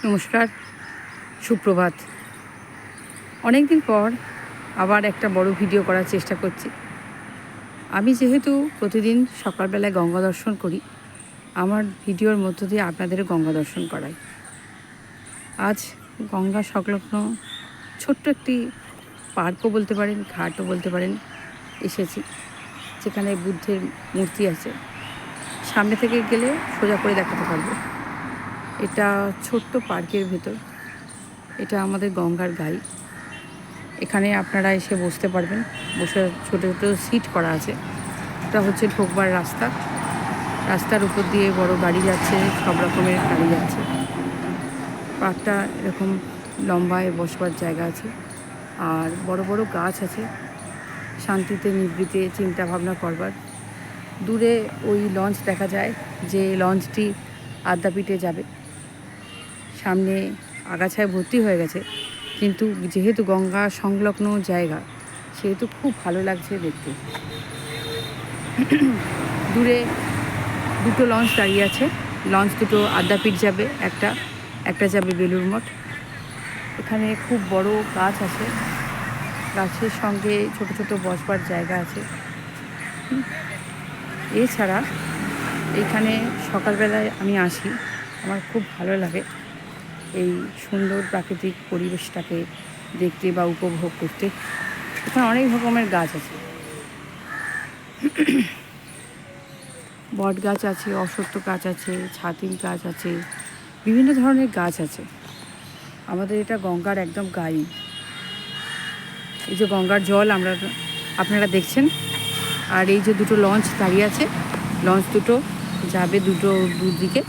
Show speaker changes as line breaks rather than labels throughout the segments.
নমস্কার, সুপ্রভাত। অনেক দিন পর আবার একটা বড় ভিডিও করার চেষ্টা করছি। আমি যেহেতু প্রতিদিন সকালবেলায় গঙ্গা দর্শন করি, আমার ভিডিওর মধ্য দিয়ে আপনাদেরও গঙ্গা দর্শন করাই। আজ গঙ্গা সংলগ্ন ছোট্ট একটি পার্কও বলতে পারেন, ঘাটও বলতে পারেন, এসেছি, যেখানে বুদ্ধের মূর্তি আছে। সামনে থেকে গেলে সোজা করে দেখাতে পারবো। এটা ছোট্ট পার্কের ভেতর, এটা আমাদের গঙ্গার ঘাই। এখানে আপনারা এসে বসতে পারবেন, বসে ছোটো ছোটো সিট করা আছে। এটা হচ্ছে ঢোকবার রাস্তা, রাস্তার উপর দিয়ে বড় গাড়ি যাচ্ছে, সব রকমের গাড়ি যাচ্ছে। পার্কটা এরকম লম্বায় বসবার জায়গা আছে, আর বড় বড় গাছ আছে, শান্তিতে নিভৃতে চিন্তা ভাবনা করবার। দূরে ওই লঞ্চ দেখা যায়, যে লঞ্চটি আদ্যাপীঠে যাবে। সামনে আগাছায় ভর্তি হয়ে গেছে, কিন্তু যেহেতু গঙ্গা সংলগ্ন জায়গা, সেহেতু খুব ভালো লাগছে দেখতে। দূরে দুটো লঞ্চ দাঁড়িয়ে আছে, লঞ্চ দুটো আদ্যাপীঠ যাবে, একটা যাবে বেলুড় মঠ। এখানে খুব বড় গাছ আছে, গাছের সঙ্গে ছোট ছোট বসবার জায়গা আছে। এছাড়া এইখানে সকালবেলায় আমি আসি, আমার খুব ভালো লাগে এই সুন্দর প্রাকৃতিক পরিবেশটাকে দেখতে বা উপভোগ করতে। এখানে অনেক রকমের গাছ আছে, বট গাছ আছে, অশ্বত্থ গাছ আছে, ছাতিল গাছ আছে, বিভিন্ন ধরনের গাছ আছে। আমাদের এটা গঙ্গার একদম গায়ে। এই যে গঙ্গার জল আপনারা দেখছেন, আর এই যে দুটো লঞ্চ দাঁড়িয়ে আছে, লঞ্চ দুটো যাবে দুদিকে।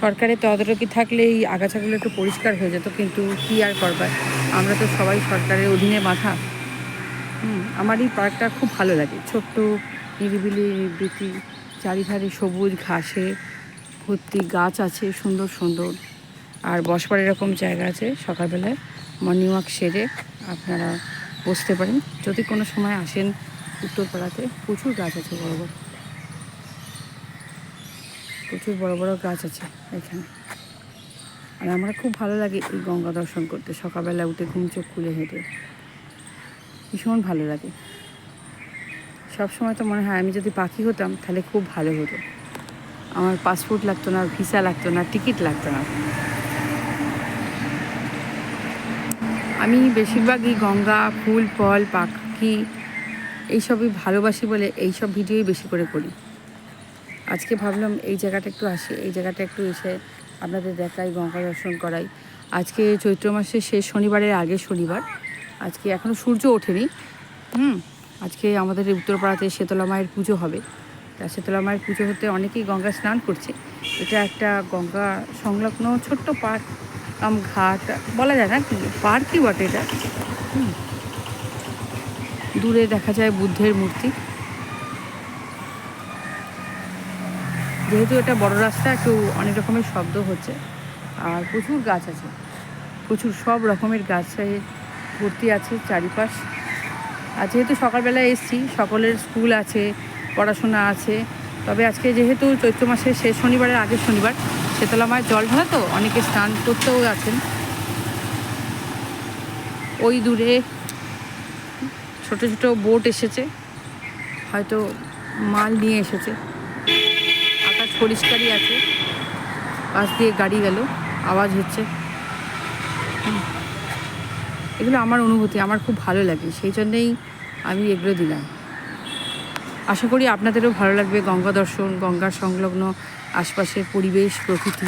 সরকারের তদারকি থাকলে এই আগাছাগুলো একটু পরিষ্কার হয়ে যেত, কিন্তু কী আর করবার, আমরা তো সবাই সরকারের অধীনে বাঁধা। আমার এই পার্কটা খুব ভালো লাগে, ছোট্ট নিরিবিলি নিবৃত্তি, চারিধারে সবুজ ঘাসে ভর্তি, গাছ আছে সুন্দর সুন্দর, আর বসবার এরকম জায়গা আছে। সকালবেলায় মর্নিং ওয়াক সেরে আপনারা বসতে পারেন। যদি কোনো সময় আসেন উত্তরপাড়াতে, প্রচুর গাছ আছে, প্রচুর বড় বড় গাছ আছে এখানে। আর আমার খুব ভালো লাগে এই গঙ্গা দর্শন করতে, সকালবেলা উঠে ঘুম চোখ খুলে হেঁটে ভীষণ ভালো লাগে। সবসময় তো মনে হয় আমি যদি পাখি হতাম তাহলে খুব ভালো হতো, আমার পাসপোর্ট লাগতো না, ভিসা লাগতো না, টিকিট লাগতো না। আমি বেশিরভাগই গঙ্গা, ফুল ফল, পাখি এইসবই ভালোবাসি বলে এইসব ভিডিওই বেশি করে করি। আজকে ভাবলাম এই জায়গাটা একটু আসি, এই জায়গাটা একটু এসে আপনাদের দেখাই, গঙ্গা দর্শন করাই। আজকে চৈত্র মাসের শেষ শনিবারের আগের শনিবার, আজকে এখনও সূর্য ওঠেনি। আজকে আমাদের উত্তরপাড়াতে শীতলা মায়ের পুজো হবে। তা শীতলা মায়ের পুজো হতে অনেকেই গঙ্গা স্নান করছে। এটা একটা গঙ্গা সংলগ্ন ছোট্ট পার্ক, ঘাট বলা যায় না, পার্কই বটে এটা। দূরে দেখা যায় বুদ্ধের মূর্তি। যেহেতু এটা বড় রাস্তা, একটু অনেক রকমের শব্দ হচ্ছে, আর প্রচুর গাছ আছে, প্রচুর সব রকমের গাছে ভর্তি আছে চারিপাশ। আর যেহেতু সকালবেলায় এসছি, সকলের স্কুল আছে, পড়াশোনা আছে, তবে আজকে যেহেতু চৈত্র মাসের শেষ শনিবারের আগের শনিবার, শীতলা মায়ের জল ঢালা, তো অনেকে স্নান করতেও আছেন। ওই দূরে ছোট ছোট বোট এসেছে, হয়তো মাল নিয়ে এসেছে। আকাশ পরিষ্কারই আছে, পাশ দিয়ে গাড়ি গেল, আওয়াজ হচ্ছে। এগুলো আমার অনুভূতি, আমার খুব ভালো লাগে, সেই জন্যেই আমি এগুলো দিলাম। আশা করি আপনাদেরও ভালো লাগবে গঙ্গা দর্শন, গঙ্গার সংলগ্ন আশপাশের পরিবেশ, প্রকৃতি,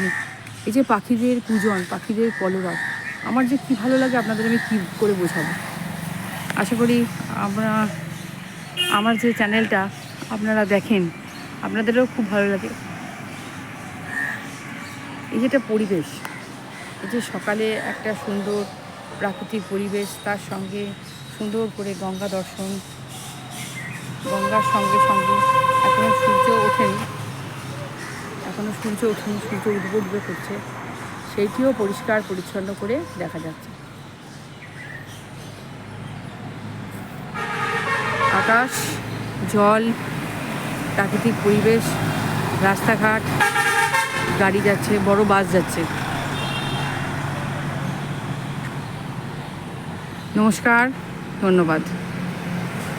এই যে পাখিদের পূজন, পাখিদের কলরব, আমার যে কী ভালো লাগে আপনাদের আমি কী করে বোঝাবো। আশা করি আমার যে চ্যানেলটা আপনারা দেখেন, আপনাদেরও খুব ভালো লাগে। এই যেটা পরিবেশ, এই যে সকালে একটা সুন্দর প্রাকৃতিক পরিবেশ, তার সঙ্গে সুন্দর করে গঙ্গা দর্শন, গঙ্গার সঙ্গে সঙ্গে এখনও সূর্য ওঠেনি, সূর্য উঠবে করছে, সেইটিও পরিষ্কার পরিচ্ছন্ন করে দেখা যাচ্ছে। আকাশ, জল, প্রাকৃতিক পরিবেশ, রাস্তাঘাট, গাড়ি যাচ্ছে, বড় বাস যাচ্ছে। নমস্কার, ধন্যবাদ।